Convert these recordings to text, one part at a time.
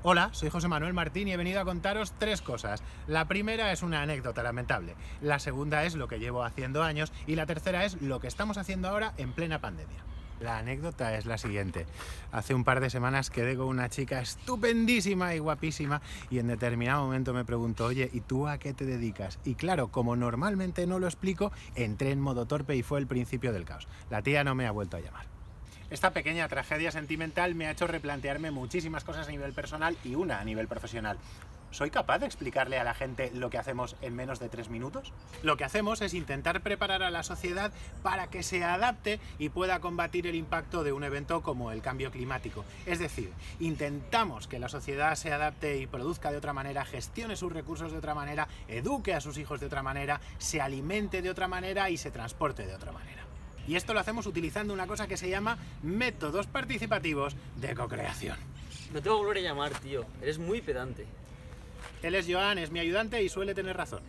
Hola, soy José Manuel Martín y he venido a contaros tres cosas. La primera es una anécdota lamentable, la segunda es lo que llevo haciendo años y la tercera es lo que estamos haciendo ahora en plena pandemia. La anécdota es la siguiente. Hace un par de semanas quedé con una chica estupendísima y guapísima y en determinado momento me preguntó, oye, ¿y tú a qué te dedicas? Y claro, como normalmente no lo explico, entré en modo torpe y fue el principio del caos. La tía no me ha vuelto a llamar. Esta pequeña tragedia sentimental me ha hecho replantearme muchísimas cosas a nivel personal y una a nivel profesional. ¿Soy capaz de explicarle a la gente lo que hacemos en menos de 3 minutos? Lo que hacemos es intentar preparar a la sociedad para que se adapte y pueda combatir el impacto de un evento como el cambio climático. Es decir, intentamos que la sociedad se adapte y produzca de otra manera, gestione sus recursos de otra manera, eduque a sus hijos de otra manera, se alimente de otra manera y se transporte de otra manera. Y esto lo hacemos utilizando una cosa que se llama métodos participativos de cocreación. No te voy a volver a llamar, tío. Eres muy pedante. Él es Joan, es mi ayudante y suele tener razón.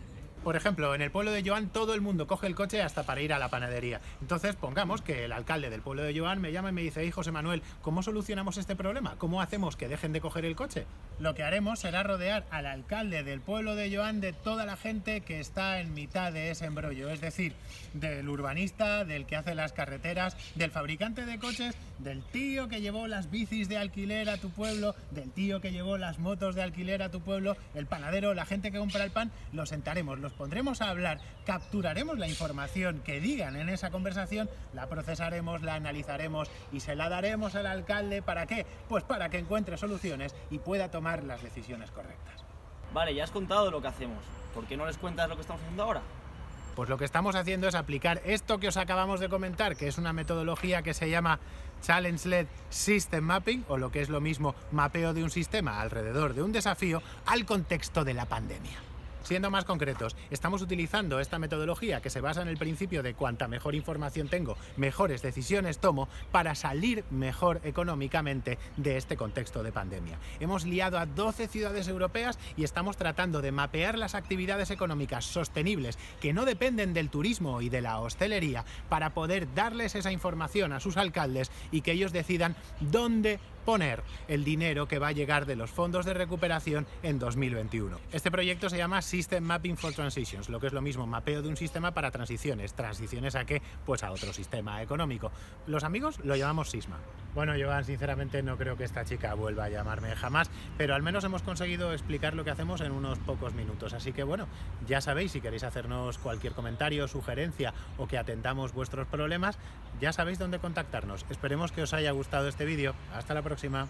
Por ejemplo, en el pueblo de Joan todo el mundo coge el coche hasta para ir a la panadería. Entonces, pongamos que el alcalde del pueblo de Joan me llama y me dice, José Manuel, ¿cómo solucionamos este problema? ¿Cómo hacemos que dejen de coger el coche? Lo que haremos será rodear al alcalde del pueblo de Joan de toda la gente que está en mitad de ese embrollo. Es decir, del urbanista, del que hace las carreteras, del fabricante de coches, del tío que llevó las bicis de alquiler a tu pueblo, del tío que llevó las motos de alquiler a tu pueblo, el panadero, la gente que compra el pan. Los sentaremos, los pondremos a hablar, capturaremos la información que digan en esa conversación, la procesaremos, la analizaremos y se la daremos al alcalde. ¿Para qué? Pues para que encuentre soluciones y pueda tomar las decisiones correctas. Vale, ya has contado lo que hacemos. ¿Por qué no les cuentas lo que estamos haciendo ahora? Pues lo que estamos haciendo es aplicar esto que os acabamos de comentar, que es una metodología que se llama Challenge-Led System Mapping, o lo que es lo mismo, mapeo de un sistema alrededor de un desafío, al contexto de la pandemia. Siendo más concretos, estamos utilizando esta metodología que se basa en el principio de cuanta mejor información tengo, mejores decisiones tomo para salir mejor económicamente de este contexto de pandemia. Hemos liado a 12 ciudades europeas y estamos tratando de mapear las actividades económicas sostenibles que no dependen del turismo y de la hostelería para poder darles esa información a sus alcaldes y que ellos decidan dónde poner el dinero que va a llegar de los fondos de recuperación en 2021. Este proyecto se llama System Mapping for Transitions, lo que es lo mismo, mapeo de un sistema para transiciones. ¿Transiciones a qué? Pues a otro sistema económico. Los amigos lo llamamos Sisma. Bueno, Joan, sinceramente no creo que esta chica vuelva a llamarme jamás, pero al menos hemos conseguido explicar lo que hacemos en unos pocos minutos. Así que bueno, ya sabéis, si queréis hacernos cualquier comentario, sugerencia o que atendamos vuestros problemas, ya sabéis dónde contactarnos. Esperemos que os haya gustado este vídeo. Hasta la próxima.